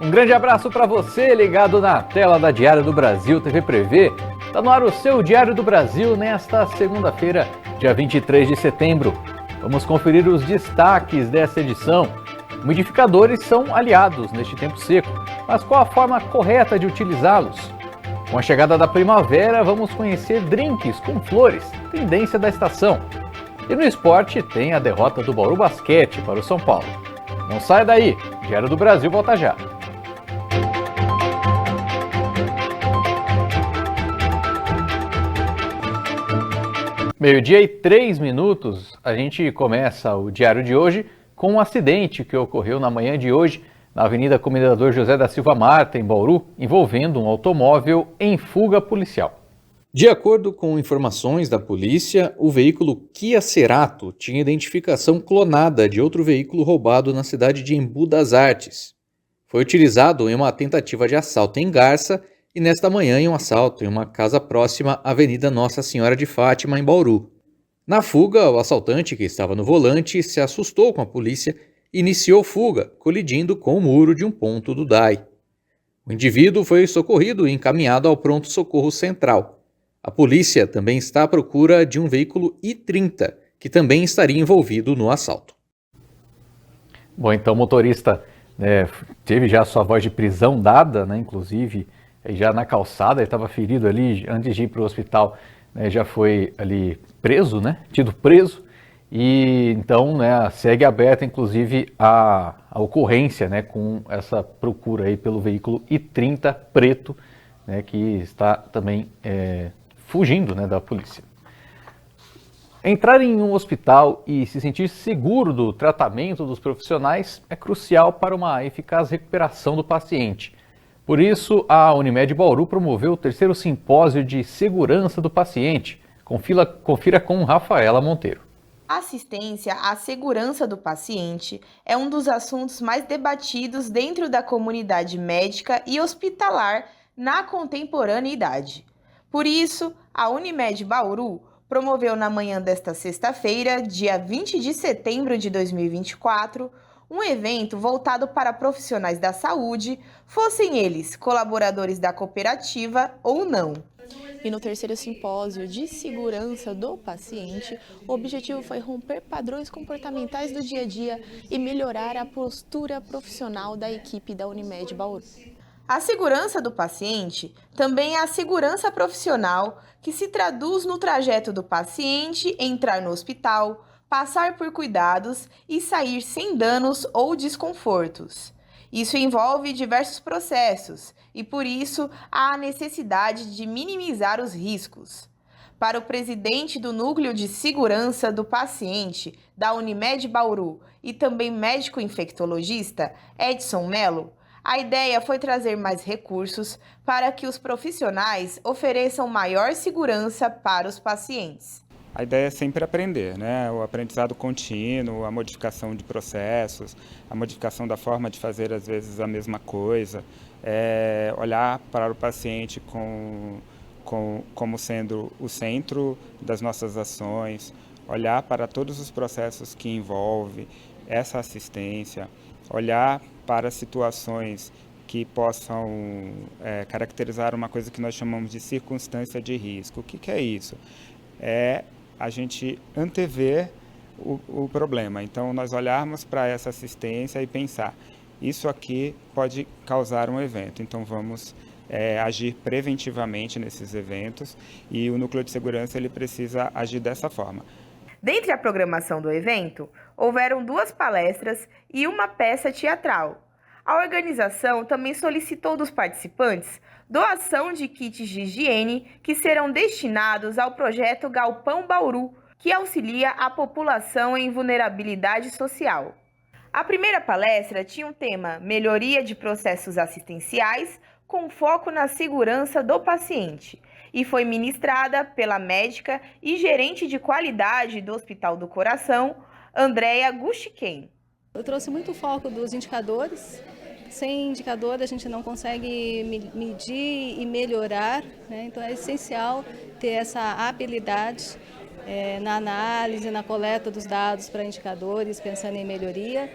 Um grande abraço para você ligado na tela da Diário do Brasil TV Prevê. Está no ar o seu Diário do Brasil nesta segunda-feira, dia 23 de setembro. Vamos conferir os destaques dessa edição. Umidificadores são aliados neste tempo seco, mas qual a forma correta de utilizá-los? Com a chegada da primavera, vamos conhecer drinks com flores, tendência da estação. E no esporte tem a derrota do Bauru Basquete para o São Paulo. Não saia daí, Diário do Brasil volta já. Meio-dia e 3 minutos, a gente começa o diário de hoje com um acidente que ocorreu na manhã de hoje na Avenida Comendador José da Silva Marta, em Bauru, envolvendo um automóvel em fuga policial. De acordo com informações da polícia, o veículo Kia Cerato tinha identificação clonada de outro veículo roubado na cidade de Embu das Artes. Foi utilizado em uma tentativa de assalto em Garça e nesta manhã em um assalto em uma casa próxima à Avenida Nossa Senhora de Fátima, em Bauru. Na fuga, o assaltante, que estava no volante, se assustou com a polícia e iniciou fuga, colidindo com o muro de um ponto do DAI. O indivíduo foi socorrido e encaminhado ao pronto-socorro central. A polícia também está à procura de um veículo I-30, que também estaria envolvido no assalto. Bom, então o motorista teve já sua voz de prisão dada, inclusive já na calçada, ele estava ferido ali antes de ir para o hospital, já foi ali preso, tido preso, e então segue aberta inclusive a ocorrência com essa procura aí pelo veículo I-30 preto, que está também fugindo da polícia. Entrar em um hospital e se sentir seguro do tratamento dos profissionais é crucial para uma eficaz recuperação do paciente. Por isso, a Unimed Bauru promoveu o 3º Simpósio de Segurança do Paciente. Confira com Rafaela Monteiro. A assistência à segurança do paciente é um dos assuntos mais debatidos dentro da comunidade médica e hospitalar na contemporaneidade. Por isso, a Unimed Bauru promoveu na manhã desta sexta-feira, dia 20 de setembro de 2024, um evento voltado para profissionais da saúde, fossem eles colaboradores da cooperativa ou não. E no 3º Simpósio de Segurança do Paciente, o objetivo foi romper padrões comportamentais do dia a dia e melhorar a postura profissional da equipe da Unimed Bauru. A segurança do paciente também é a segurança profissional que se traduz no trajeto do paciente entrar no hospital, passar por cuidados e sair sem danos ou desconfortos. Isso envolve diversos processos e, por isso, há a necessidade de minimizar os riscos. Para o presidente do Núcleo de Segurança do Paciente da Unimed Bauru e também médico infectologista, Edson Melo, a ideia foi trazer mais recursos para que os profissionais ofereçam maior segurança para os pacientes. A ideia é sempre aprender, o aprendizado contínuo, a modificação de processos, a modificação da forma de fazer às vezes a mesma coisa, olhar para o paciente como sendo o centro das nossas ações, olhar para todos os processos que envolvem essa assistência, olhar para situações que possam caracterizar uma coisa que nós chamamos de circunstância de risco. O que é isso? É a gente antever o problema. Então, nós olharmos para essa assistência e pensar, isso aqui pode causar um evento, então vamos agir preventivamente nesses eventos e o Núcleo de Segurança ele precisa agir dessa forma. Dentre a programação do evento, houveram 2 palestras e uma peça teatral. A organização também solicitou dos participantes doação de kits de higiene que serão destinados ao projeto Galpão Bauru, que auxilia a população em vulnerabilidade social. A primeira palestra tinha o tema Melhoria de processos assistenciais com foco na segurança do paciente e foi ministrada pela médica e gerente de qualidade do Hospital do Coração, Andréia Guxiquem. Eu trouxe muito foco dos indicadores. Sem indicador a gente não consegue medir e melhorar, Então é essencial ter essa habilidade na análise, na coleta dos dados para indicadores, pensando em melhoria.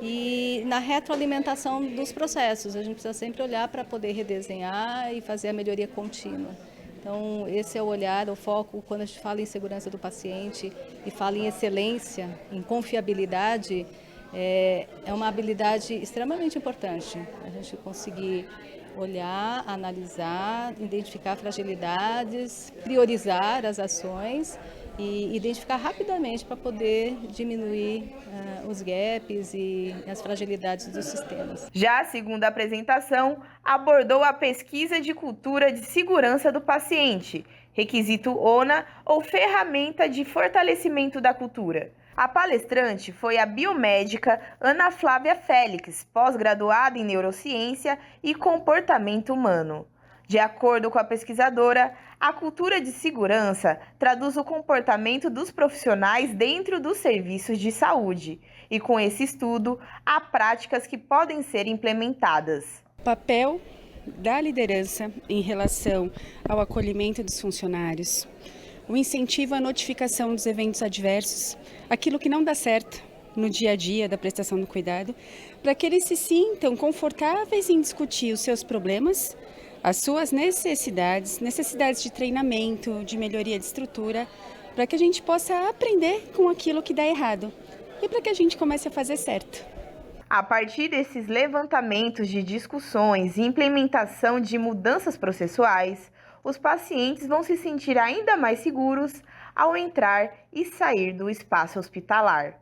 e na retroalimentação dos processos. A gente precisa sempre olhar para poder redesenhar e fazer a melhoria contínua. Então, esse é o olhar, o foco, quando a gente fala em segurança do paciente e fala em excelência, em confiabilidade, é uma habilidade extremamente importante. A gente conseguir olhar, analisar, identificar fragilidades, priorizar as ações e identificar rapidamente para poder diminuir os gaps e as fragilidades dos sistemas. Já a segunda apresentação abordou a pesquisa de cultura de segurança do paciente, requisito ONA ou ferramenta de fortalecimento da cultura. A palestrante foi a biomédica Ana Flávia Félix, pós-graduada em neurociência e comportamento humano. De acordo com a pesquisadora, a cultura de segurança traduz o comportamento dos profissionais dentro dos serviços de saúde e, com esse estudo, há práticas que podem ser implementadas. O papel da liderança em relação ao acolhimento dos funcionários, o incentivo à notificação dos eventos adversos, aquilo que não dá certo no dia a dia da prestação do cuidado, para que eles se sintam confortáveis em discutir os seus problemas, as suas necessidades de treinamento, de melhoria de estrutura, para que a gente possa aprender com aquilo que dá errado e para que a gente comece a fazer certo. A partir desses levantamentos de discussões e implementação de mudanças processuais, os pacientes vão se sentir ainda mais seguros ao entrar e sair do espaço hospitalar.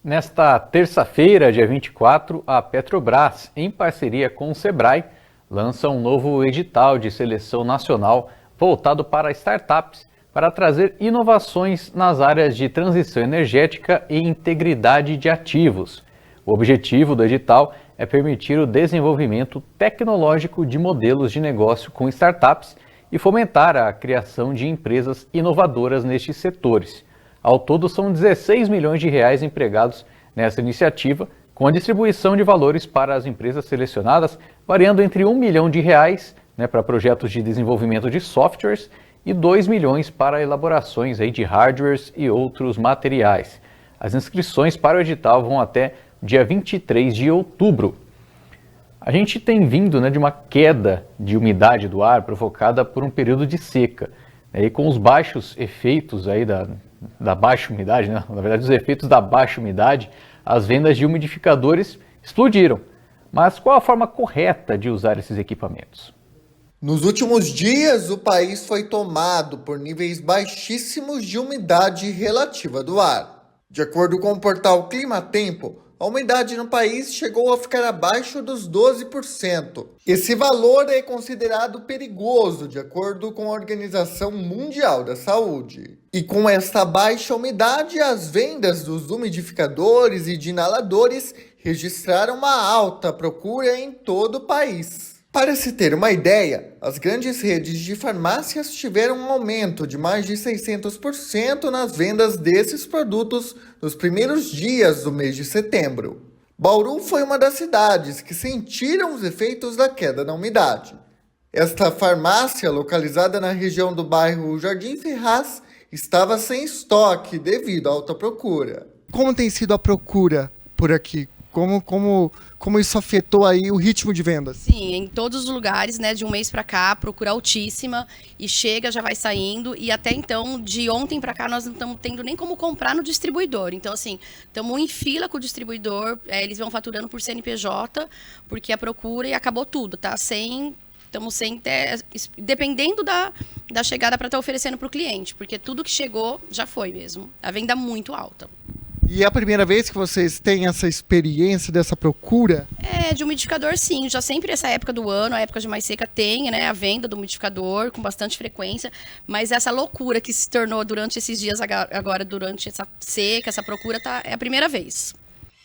Nesta terça-feira, dia 24, a Petrobras, em parceria com o Sebrae, lança um novo edital de seleção nacional voltado para startups, para trazer inovações nas áreas de transição energética e integridade de ativos. O objetivo do edital é permitir o desenvolvimento tecnológico de modelos de negócio com startups e fomentar a criação de empresas inovadoras nestes setores. Ao todo, são 16 milhões de reais empregados nessa iniciativa, com a distribuição de valores para as empresas selecionadas, variando entre R$1 milhão para projetos de desenvolvimento de softwares e 2 milhões para elaborações de hardwares e outros materiais. As inscrições para o edital vão até dia 23 de outubro. A gente tem vindo de uma queda de umidade do ar provocada por um período de seca. E com os baixos efeitos da baixa umidade, na verdade os efeitos da baixa umidade, as vendas de umidificadores explodiram. Mas qual a forma correta de usar esses equipamentos? Nos últimos dias, o país foi tomado por níveis baixíssimos de umidade relativa do ar. De acordo com o portal Climatempo, a umidade no país chegou a ficar abaixo dos 12%. Esse valor é considerado perigoso, de acordo com a Organização Mundial da Saúde. E com esta baixa umidade, as vendas dos umidificadores e de inaladores registraram uma alta procura em todo o país. Para se ter uma ideia, as grandes redes de farmácias tiveram um aumento de mais de 600% nas vendas desses produtos nos primeiros dias do mês de setembro. Bauru foi uma das cidades que sentiram os efeitos da queda na umidade. Esta farmácia, localizada na região do bairro Jardim Ferraz, estava sem estoque devido à alta procura. Como tem sido a procura por aqui? Como isso afetou aí o ritmo de vendas? Sim, em todos os lugares, de um mês para cá, procura altíssima e chega, já vai saindo e até então, de ontem para cá, nós não estamos tendo nem como comprar no distribuidor. Então, assim, estamos em fila com o distribuidor, eles vão faturando por CNPJ, porque a procura e acabou tudo, tá? Estamos sem, dependendo da chegada para estar oferecendo para o cliente, porque tudo que chegou já foi mesmo. A venda muito alta. E é a primeira vez que vocês têm essa experiência dessa procura? De umidificador, sim. Já sempre essa época do ano, a época de mais seca, tem a venda do umidificador com bastante frequência. Mas essa loucura que se tornou durante esses dias agora, durante essa seca, essa procura, é a primeira vez.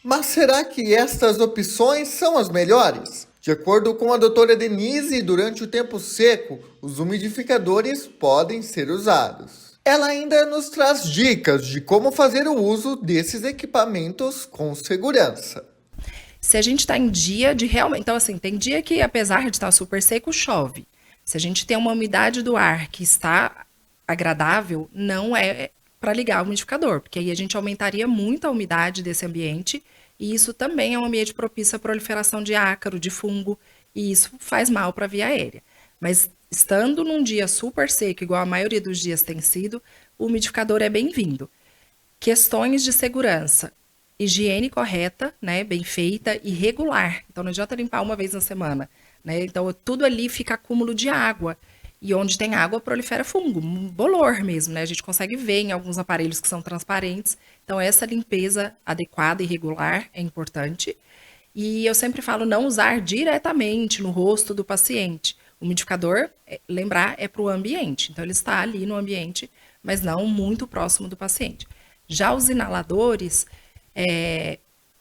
Mas será que estas opções são as melhores? De acordo com a doutora Denise, durante o tempo seco, os umidificadores podem ser usados. Ela ainda nos traz dicas de como fazer o uso desses equipamentos com segurança. Se a gente está em dia de realmente... Então, assim, tem dia que, apesar de estar super seco, chove. Se a gente tem uma umidade do ar que está agradável, não é para ligar o umidificador, porque aí a gente aumentaria muito a umidade desse ambiente e isso também é um ambiente propício à proliferação de ácaro, de fungo, e isso faz mal para a via aérea. Mas estando num dia super seco, igual a maioria dos dias tem sido, o umidificador é bem-vindo. Questões de segurança, higiene correta, né, bem feita e regular. Então não adianta limpar uma vez na semana, né? Então tudo ali fica acúmulo de água. E onde tem água prolifera fungo, um bolor mesmo, né? A gente consegue ver em alguns aparelhos que são transparentes. Então essa limpeza adequada e regular é importante. E eu sempre falo não usar diretamente no rosto do paciente. O umidificador, lembrar, é para o ambiente. Então ele está ali no ambiente, mas não muito próximo do paciente. Já os inaladores,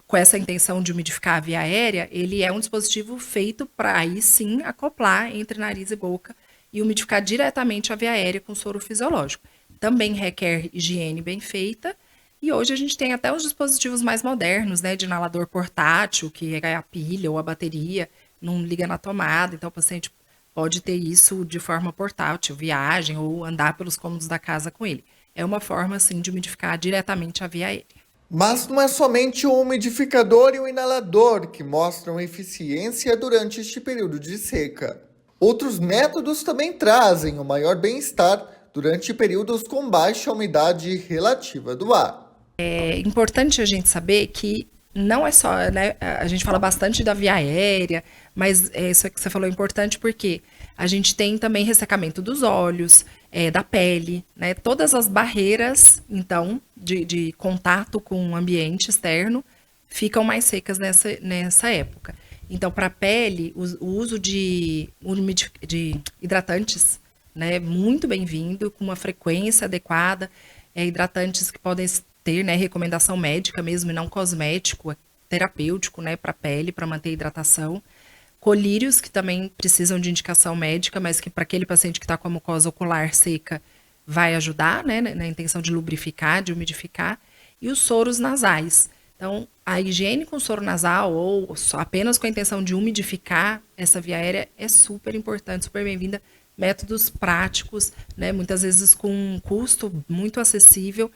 com essa intenção de umidificar a via aérea, ele é um dispositivo feito para aí sim acoplar entre nariz e boca e umidificar diretamente a via aérea com soro fisiológico. Também requer higiene bem feita. E hoje a gente tem até os dispositivos mais modernos, né, de inalador portátil, que é a pilha ou a bateria, não liga na tomada, então o paciente pode ter isso de forma portátil, viagem ou andar pelos cômodos da casa com ele. É uma forma, assim, de umidificar diretamente a via aérea. Mas não é somente o umidificador e o inalador que mostram eficiência durante este período de seca. Outros métodos também trazem o maior bem-estar durante períodos com baixa umidade relativa do ar. É importante a gente saber que não é só, né, a gente fala bastante da via aérea, mas isso que você falou é importante porque a gente tem também ressecamento dos olhos, da pele, né, todas as barreiras, então, de contato com o ambiente externo ficam mais secas nessa época. Então, para a pele, o uso de hidratantes, né, muito bem-vindo, com uma frequência adequada, hidratantes que podem ter, né, recomendação médica mesmo e não cosmético, terapêutico, né, para a pele, para manter a hidratação. Colírios, que também precisam de indicação médica, mas que para aquele paciente que está com a mucosa ocular seca vai ajudar, né, na intenção de lubrificar, de umidificar. E os soros nasais. Então, a higiene com soro nasal ou apenas com a intenção de umidificar essa via aérea é super importante, super bem-vinda. Métodos práticos, né, muitas vezes com um custo muito acessível,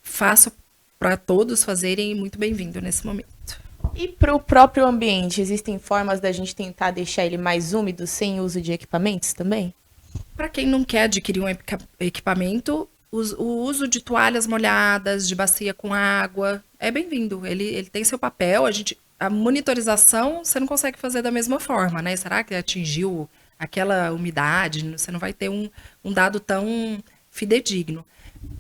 fácil para todos fazerem e muito bem-vindo nesse momento. E para o próprio ambiente, existem formas da gente tentar deixar ele mais úmido sem uso de equipamentos também? Para quem não quer adquirir um equipamento, o uso de toalhas molhadas, de bacia com água, é bem-vindo. Ele tem seu papel, a monitorização você não consegue fazer da mesma forma, né? Será que atingiu aquela umidade? Você não vai ter um dado tão fidedigno.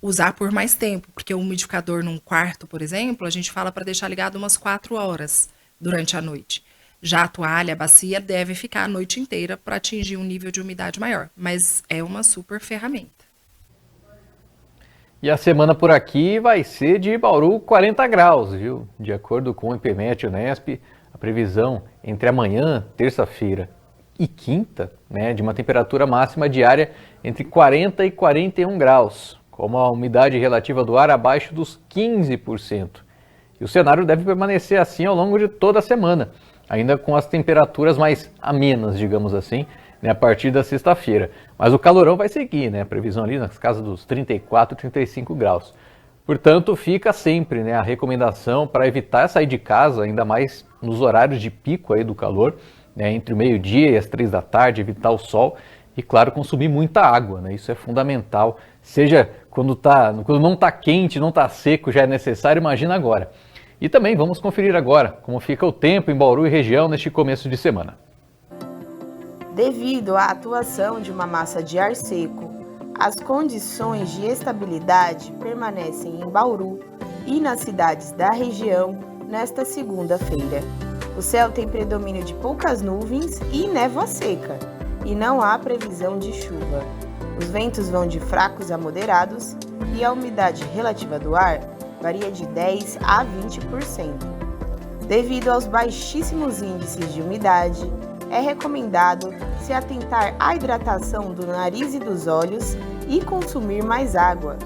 Usar por mais tempo, porque o umidificador num quarto, por exemplo, a gente fala para deixar ligado umas 4 horas durante a noite. Já a toalha, a bacia, deve ficar a noite inteira para atingir um nível de umidade maior, mas é uma super ferramenta. E a semana por aqui vai ser de Bauru 40 graus, viu? De acordo com o IPMET Unesp, a previsão entre amanhã, terça-feira e quinta, né, de uma temperatura máxima diária entre 40 e 41 graus, com a umidade relativa do ar abaixo dos 15%. E o cenário deve permanecer assim ao longo de toda a semana, ainda com as temperaturas mais amenas, digamos assim, né, a partir da sexta-feira. Mas o calorão vai seguir, né, a previsão ali nas casas dos 34, 35 graus. Portanto, fica sempre, né, a recomendação para evitar sair de casa, ainda mais nos horários de pico aí do calor, né, entre o meio-dia e as 3 da tarde, evitar o sol e, claro, consumir muita água, né, isso é fundamental, seja quando não está quente, não está seco, já é necessário, imagina agora. E também vamos conferir agora como fica o tempo em Bauru e região neste começo de semana. Devido à atuação de uma massa de ar seco, as condições de estabilidade permanecem em Bauru e nas cidades da região nesta segunda-feira. O céu tem predomínio de poucas nuvens e névoa seca, e não há previsão de chuva. Os ventos vão de fracos a moderados e a umidade relativa do ar varia de 10% a 20%. Devido aos baixíssimos índices de umidade, é recomendado se atentar à hidratação do nariz e dos olhos e consumir mais água.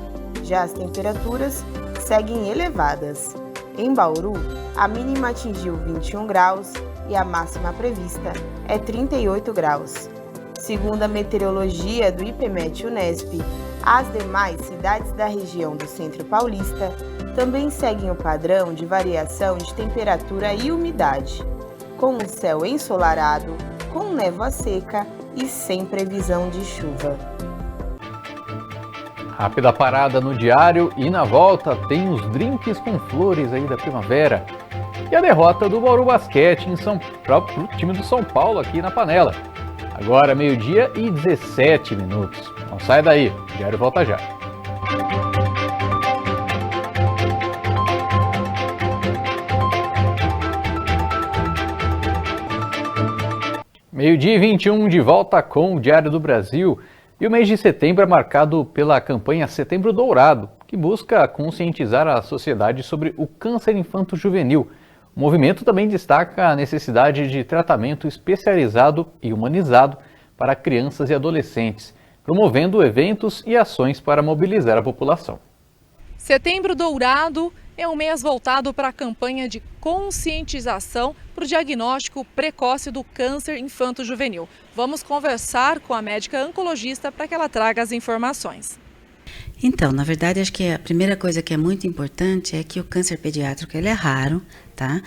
Já as temperaturas seguem elevadas. Em Bauru, a mínima atingiu 21 graus e a máxima prevista é 38 graus. Segundo a meteorologia do IPMET Unesp, As demais cidades da região do Centro Paulista também seguem o padrão de variação de temperatura e umidade, com um céu ensolarado, com névoa seca e sem previsão de chuva. Rápida parada no diário e na volta tem os drinks com flores aí da primavera. E a derrota do Bauru Basquete para o time do São Paulo aqui na panela. Agora 12h e 17 minutos. Não sai daí, o diário volta já. Meio-dia e 21 de volta com o Diário do Brasil. E o mês de setembro é marcado pela campanha Setembro Dourado, que busca conscientizar a sociedade sobre o câncer infanto-juvenil. O movimento também destaca a necessidade de tratamento especializado e humanizado para crianças e adolescentes, promovendo eventos e ações para mobilizar a população. Setembro Dourado é um mês voltado para a campanha de conscientização para o diagnóstico precoce do câncer infanto-juvenil. Vamos conversar com a médica oncologista para que ela traga as informações. Então, na verdade, acho que a primeira coisa que é muito importante é que o câncer pediátrico ele é raro, tá?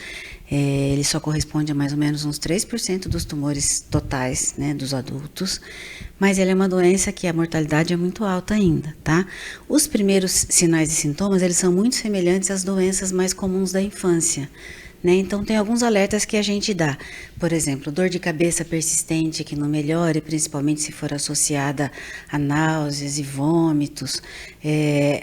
Ele só corresponde a mais ou menos uns 3% dos tumores totais, né, dos adultos, mas ele é uma doença que a mortalidade é muito alta ainda, tá? Os primeiros sinais e sintomas, eles são muito semelhantes às doenças mais comuns da infância, né? Então, tem alguns alertas que a gente dá. Por exemplo, dor de cabeça persistente que não melhora, principalmente se for associada a náuseas e vômitos.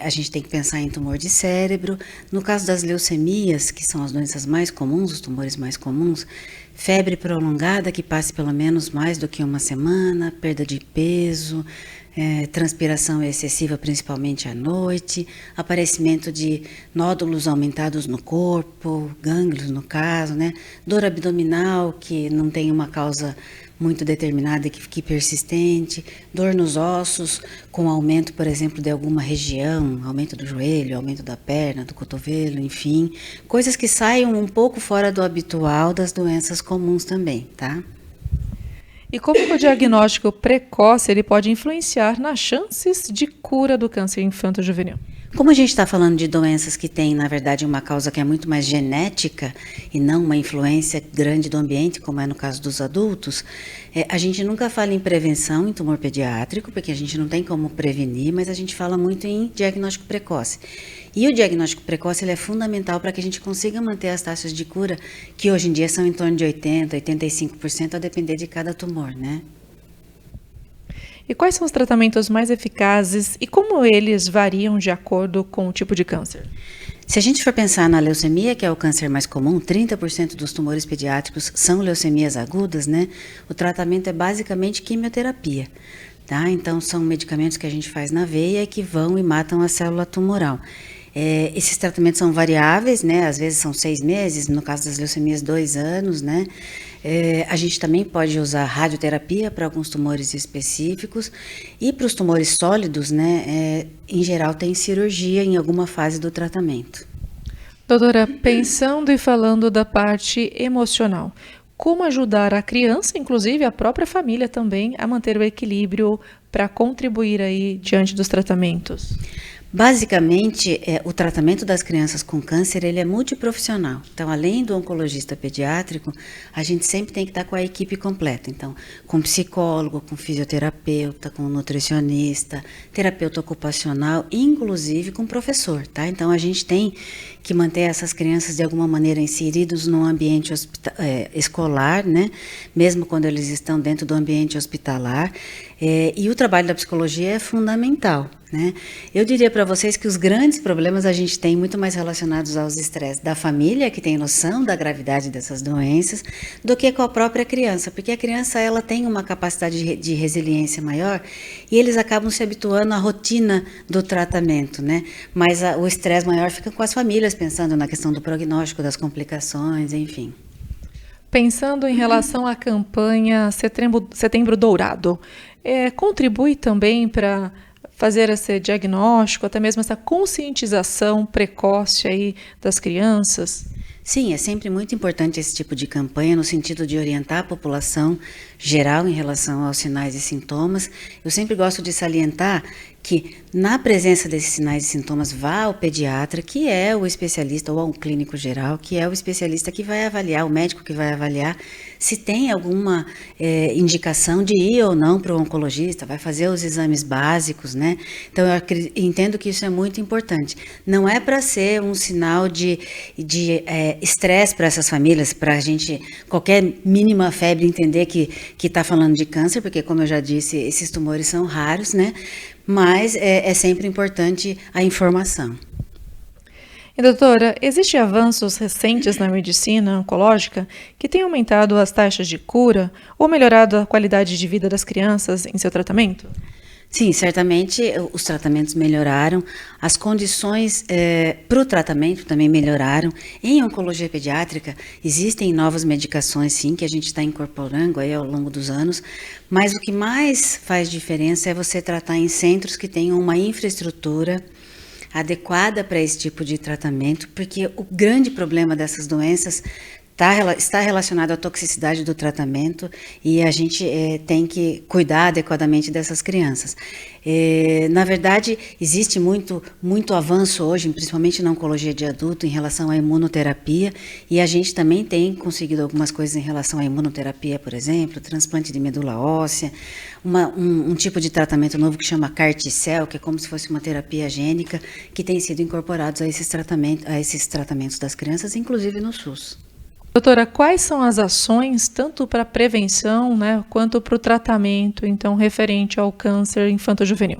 A gente tem que pensar em tumor de cérebro. No caso das leucemias, que são as doenças mais comuns, os tumores mais comuns, febre prolongada que passe pelo menos mais do que uma semana, perda de peso, transpiração excessiva, principalmente à noite, aparecimento de nódulos aumentados no corpo, gânglios no caso, né? Dor abdominal que não tem uma causa muito determinada e que fique persistente, dor nos ossos com aumento, por exemplo, de alguma região, aumento do joelho, aumento da perna, do cotovelo, enfim, coisas que saiam um pouco fora do habitual das doenças comuns também, tá? E como o diagnóstico precoce ele pode influenciar nas chances de cura do câncer infanto-juvenil? Como a gente está falando de doenças que têm, na verdade, uma causa que é muito mais genética e não uma influência grande do ambiente, como é no caso dos adultos, a gente nunca fala em prevenção em tumor pediátrico, porque a gente não tem como prevenir, mas a gente fala muito em diagnóstico precoce. E o diagnóstico precoce ele é fundamental para que a gente consiga manter as taxas de cura, que hoje em dia são em torno de 80%, 85%, a depender de cada tumor, né? E quais são os tratamentos mais eficazes e como eles variam de acordo com o tipo de câncer? Se a gente for pensar na leucemia, que é o câncer mais comum, 30% dos tumores pediátricos são leucemias agudas, né? O tratamento é basicamente quimioterapia, tá? Então, são medicamentos que a gente faz na veia que vão e matam a célula tumoral. Esses tratamentos são variáveis, né? Às vezes são 6 meses, no caso das leucemias 2 anos, né? A gente também pode usar radioterapia para alguns tumores específicos e para os tumores sólidos, né? Em geral tem cirurgia em alguma fase do tratamento. Doutora, pensando e falando da parte emocional, como ajudar a criança, inclusive a própria família também, a manter o equilíbrio para contribuir aí diante dos tratamentos? Basicamente, o tratamento das crianças com câncer ele é multiprofissional. Então, além do oncologista pediátrico, a gente sempre tem que estar com a equipe completa. Então, com psicólogo, com fisioterapeuta, com nutricionista, terapeuta ocupacional, inclusive com professor, tá? Então, a gente tem que manter essas crianças de alguma maneira inseridos no ambiente escolar, né? Mesmo quando eles estão dentro do ambiente hospitalar. E o trabalho da psicologia é fundamental, né? Eu diria para vocês que os grandes problemas a gente tem muito mais relacionados aos estresses da família, que tem noção da gravidade dessas doenças, do que com a própria criança, porque a criança ela tem uma capacidade de resiliência maior e eles acabam se habituando à rotina do tratamento, né? Mas o estresse maior fica com as famílias, pensando na questão do prognóstico, das complicações, enfim. Pensando em relação à campanha Setembro Dourado, contribui também para fazer esse diagnóstico, até mesmo essa conscientização precoce aí das crianças? Sim, é sempre muito importante esse tipo de campanha no sentido de orientar a população geral em relação aos sinais e sintomas. Eu sempre gosto de salientar que na presença desses sinais e sintomas vá ao pediatra, que é o especialista, ou ao clínico geral, que é o especialista que vai avaliar, o médico que vai avaliar se tem alguma indicação de ir ou não para o oncologista, vai fazer os exames básicos, né? Então eu entendo que isso é muito importante. Não é para ser um sinal de estresse para essas famílias, para a gente, qualquer mínima febre, entender que está falando de câncer, porque, como eu já disse, esses tumores são raros, né? Mas é sempre importante a informação. E, doutora, existem avanços recentes na medicina oncológica que têm aumentado as taxas de cura ou melhorado a qualidade de vida das crianças em seu tratamento? Sim, certamente os tratamentos melhoraram, as condições para o tratamento também melhoraram. Em oncologia pediátrica existem novas medicações, sim, que a gente está incorporando aí ao longo dos anos, mas o que mais faz diferença é você tratar em centros que tenham uma infraestrutura adequada para esse tipo de tratamento, porque o grande problema dessas doenças está relacionado à toxicidade do tratamento e a gente tem que cuidar adequadamente dessas crianças. Na verdade, existe muito avanço hoje, principalmente na oncologia de adulto, em relação à imunoterapia, e a gente também tem conseguido algumas coisas em relação à imunoterapia, por exemplo, transplante de medula óssea, um tipo de tratamento novo que chama CAR-T-cell, que é como se fosse uma terapia gênica, que tem sido incorporados a esses tratamentos das crianças, inclusive no SUS. Doutora, quais são as ações, tanto para a prevenção, né, quanto para o tratamento, então, referente ao câncer infanto-juvenil?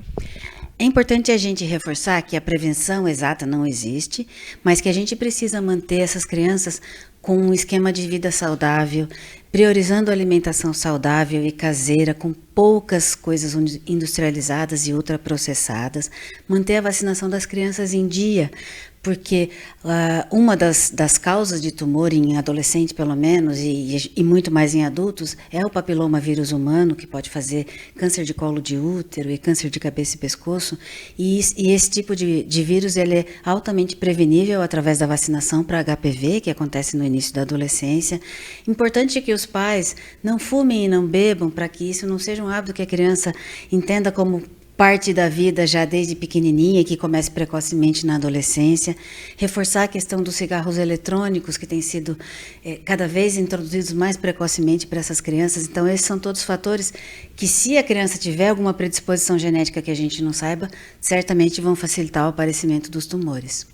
É importante a gente reforçar que a prevenção exata não existe, mas que a gente precisa manter essas crianças com um esquema de vida saudável, priorizando a alimentação saudável e caseira, com poucas coisas industrializadas e ultraprocessadas, manter a vacinação das crianças em dia, porque uma das causas de tumor em adolescente, pelo menos, e muito mais em adultos, é o papiloma vírus humano, que pode fazer câncer de colo de útero e câncer de cabeça e pescoço, e esse tipo de vírus ele é altamente prevenível através da vacinação para HPV, que acontece no início da adolescência. Importante que os pais não fumem e não bebam, para que isso não seja um hábito que a criança entenda como parte da vida já desde pequenininha, que comece precocemente na adolescência. Reforçar a questão dos cigarros eletrônicos, que têm sido cada vez introduzidos mais precocemente para essas crianças. Então, esses são todos fatores que, se a criança tiver alguma predisposição genética que a gente não saiba, certamente vão facilitar o aparecimento dos tumores.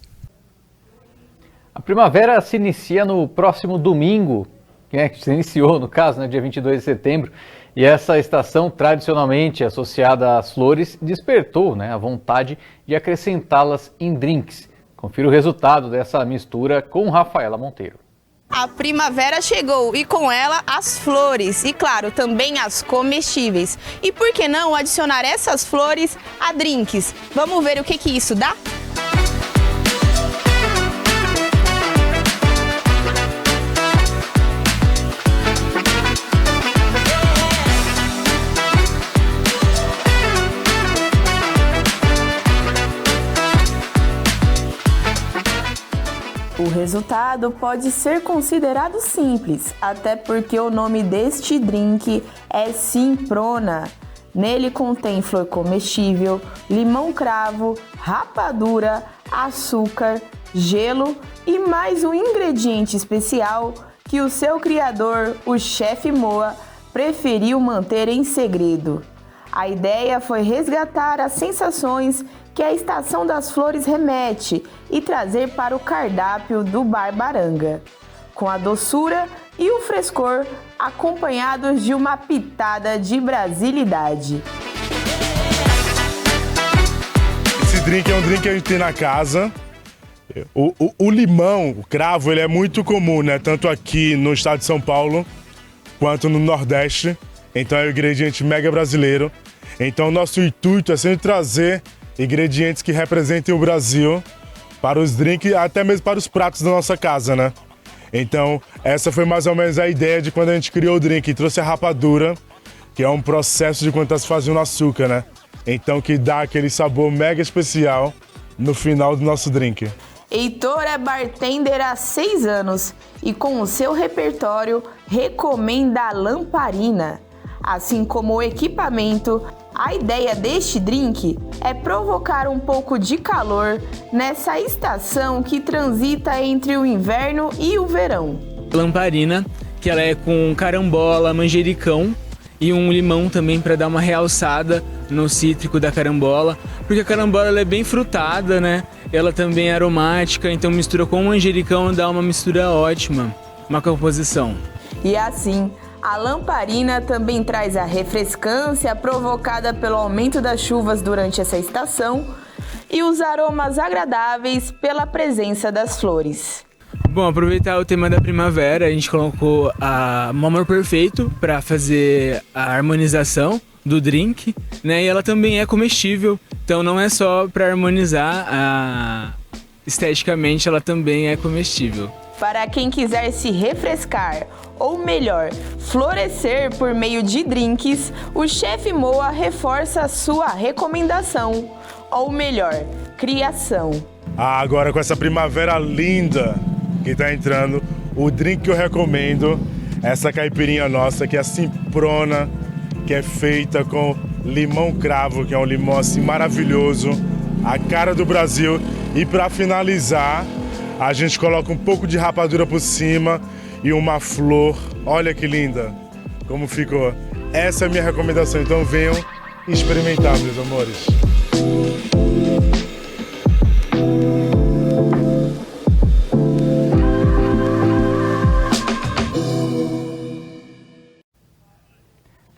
A primavera se inicia no próximo domingo, que se iniciou, no caso, no dia 22 de setembro, e essa estação, tradicionalmente associada às flores, despertou a vontade de acrescentá-las em drinks. Confira o resultado dessa mistura com Rafaela Monteiro. A primavera chegou e com ela as flores e, claro, também as comestíveis. E por que não adicionar essas flores a drinks? Vamos ver o que isso dá? O resultado pode ser considerado simples, até porque o nome deste drink é Simprona. Nele contém flor comestível, limão cravo, rapadura, açúcar, gelo e mais um ingrediente especial que o seu criador, o chefe Moa, preferiu manter em segredo. A ideia foi resgatar as sensações que a Estação das Flores remete e trazer para o cardápio do Bar Baranga, com a doçura e o frescor acompanhados de uma pitada de brasilidade. Esse drink é um drink que a gente tem na casa. O limão, o cravo, ele é muito comum, né? Tanto aqui no estado de São Paulo, quanto no Nordeste. Então é um ingrediente mega brasileiro. Então nosso intuito é sempre trazer ingredientes que representem o Brasil para os drinks, até mesmo para os pratos da nossa casa, né? Então, essa foi mais ou menos a ideia de quando a gente criou o drink. E trouxe a rapadura, que é um processo de quando se fazia no açúcar, né? Então, que dá aquele sabor mega especial no final do nosso drink. Heitor é bartender há 6 anos e com o seu repertório recomenda a lamparina. Assim como o equipamento, a ideia deste drink é provocar um pouco de calor nessa estação que transita entre o inverno e o verão. Lamparina, que ela é com carambola, manjericão e um limão também para dar uma realçada no cítrico da carambola, porque a carambola ela é bem frutada, né? Ela também é aromática, então mistura com o manjericão dá uma mistura ótima, uma composição. E assim, a lamparina também traz a refrescância provocada pelo aumento das chuvas durante essa estação e os aromas agradáveis pela presença das flores. Bom, aproveitar o tema da primavera, a gente colocou o amor perfeito para fazer a harmonização do drink, né? E ela também é comestível, então não é só para harmonizar, esteticamente ela também é comestível. Para quem quiser se refrescar, ou melhor, florescer por meio de drinks, o Chef Moa reforça a sua recomendação, ou melhor, criação. Agora com essa primavera linda que está entrando, o drink que eu recomendo é essa caipirinha nossa, que é a Simprona, que é feita com limão cravo, que é um limão assim maravilhoso, a cara do Brasil. E para finalizar, a gente coloca um pouco de rapadura por cima e uma flor. Olha que linda como ficou. Essa é a minha recomendação, então venham experimentar, meus amores.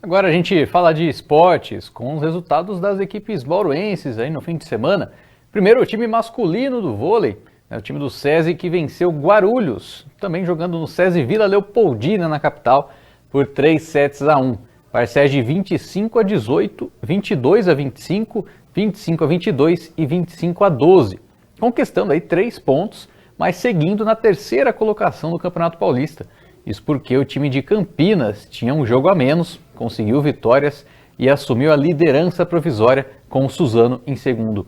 Agora a gente fala de esportes com os resultados das equipes bauruenses aí no fim de semana. Primeiro, o time masculino do vôlei, o time do SESI, que venceu Guarulhos, também jogando no SESI Vila Leopoldina, na capital, por 3-1. Parciais de 25-18, 22-25, 25-22 e 25-12. Conquistando aí 3 pontos, mas seguindo na terceira colocação do Campeonato Paulista. Isso porque o time de Campinas tinha um jogo a menos, conseguiu vitórias e assumiu a liderança provisória com o Suzano em segundo.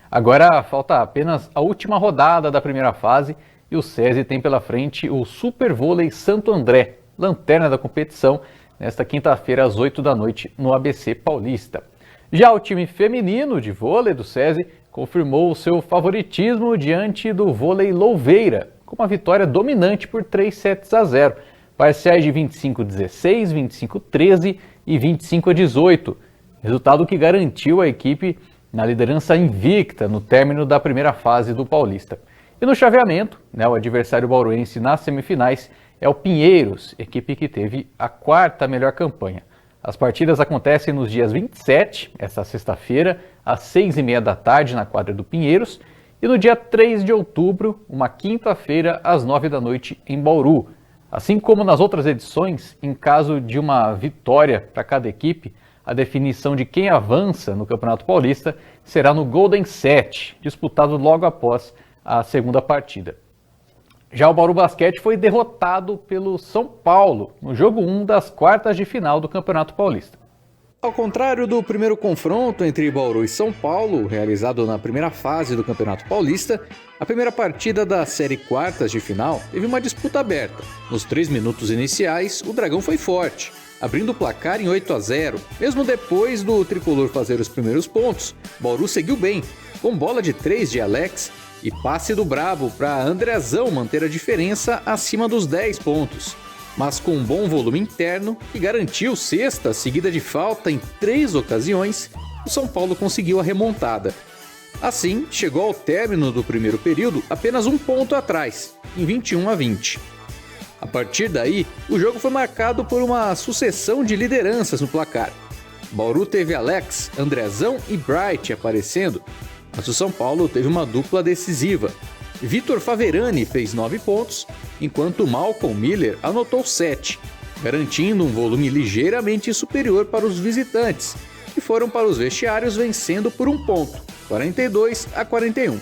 Agora falta apenas a última rodada da primeira fase e o SESI tem pela frente o Super Vôlei Santo André, lanterna da competição, nesta quinta-feira às 8 da noite no ABC Paulista. Já o time feminino de vôlei do SESI confirmou o seu favoritismo diante do vôlei Louveira, com uma vitória dominante por 3-0, parciais de 25-16, 25-13 e 25-18, resultado que garantiu a equipe na liderança invicta no término da primeira fase do Paulista. E no chaveamento, o adversário bauruense nas semifinais é o Pinheiros, equipe que teve a 4ª melhor campanha. As partidas acontecem nos dias 27, essa sexta-feira, às 6h30 da tarde na quadra do Pinheiros, e no dia 3 de outubro, uma quinta-feira, às 9 da noite, em Bauru. Assim como nas outras edições, em caso de uma vitória para cada equipe, a definição de quem avança no Campeonato Paulista será no Golden Set, disputado logo após a segunda partida. Já o Bauru Basquete foi derrotado pelo São Paulo no jogo 1 das quartas de final do Campeonato Paulista. Ao contrário do primeiro confronto entre Bauru e São Paulo, realizado na primeira fase do Campeonato Paulista, a primeira partida da série quartas de final teve uma disputa aberta. Nos 3 minutos iniciais, o Dragão foi forte, abrindo o placar em 8-0. Mesmo depois do tricolor fazer os primeiros pontos, Bauru seguiu bem, com bola de 3 de Alex e passe do Brabo para Andrezão manter a diferença acima dos 10 pontos. Mas com um bom volume interno, que garantiu cesta seguida de falta em 3 ocasiões, o São Paulo conseguiu a remontada. Assim, chegou ao término do primeiro período apenas 1 ponto atrás, em 21-20. A partir daí, o jogo foi marcado por uma sucessão de lideranças no placar. Bauru teve Alex, Andrezão e Bright aparecendo, mas o São Paulo teve uma dupla decisiva. Vitor Faverani fez 9 pontos, enquanto Malcolm Miller anotou 7, garantindo um volume ligeiramente superior para os visitantes, que foram para os vestiários vencendo por 1 ponto, 42-41.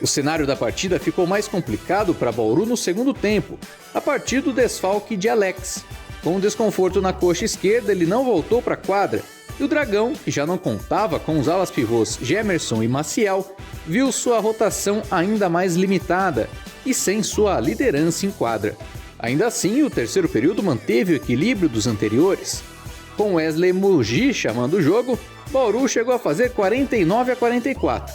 O cenário da partida ficou mais complicado para Bauru no segundo tempo, a partir do desfalque de Alex. Com um desconforto na coxa esquerda, ele não voltou para a quadra E o Dragão, que já não contava com os alas pivôs Gemerson e Maciel, viu sua rotação ainda mais limitada e sem sua liderança em quadra. Ainda assim, o terceiro período manteve o equilíbrio dos anteriores. Com Wesley Mogi chamando o jogo, Bauru chegou a fazer 49-44.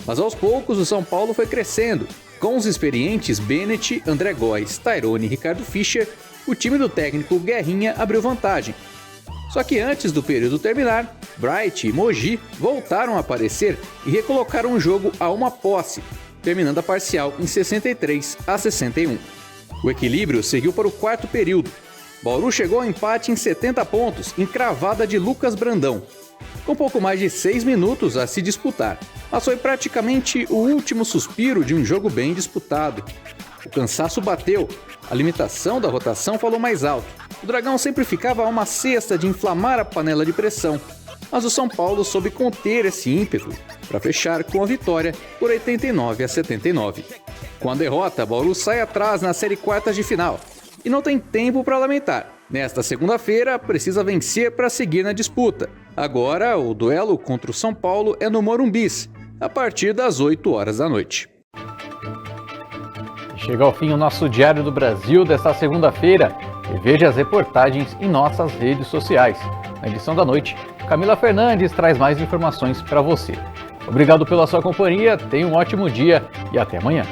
Mas aos poucos o São Paulo foi crescendo. Com os experientes Bennett, André Góes, Tairone e Ricardo Fischer, o time do técnico Guerrinha abriu vantagem. Só que antes do período terminar, Bright e Mogi voltaram a aparecer e recolocaram o jogo a uma posse, terminando a parcial em 63-61. O equilíbrio seguiu para o quarto período. Bauru chegou ao empate em 70 pontos, encravada de Lucas Brandão, com pouco mais de 6 minutos a se disputar, mas foi praticamente o último suspiro de um jogo bem disputado. O cansaço bateu, a limitação da rotação falou mais alto. O Dragão sempre ficava a uma cesta de inflamar a panela de pressão, mas o São Paulo soube conter esse ímpeto para fechar com a vitória por 89-79. Com a derrota, Bauru sai atrás na série quartas de final e não tem tempo para lamentar. Nesta segunda-feira, precisa vencer para seguir na disputa. Agora, o duelo contra o São Paulo é no Morumbis, a partir das 8 horas da noite. Chega ao fim o nosso Diário do Brasil desta segunda-feira. E veja as reportagens em nossas redes sociais. Na edição da noite, Camila Fernandes traz mais informações para você. Obrigado pela sua companhia, tenha um ótimo dia e até amanhã.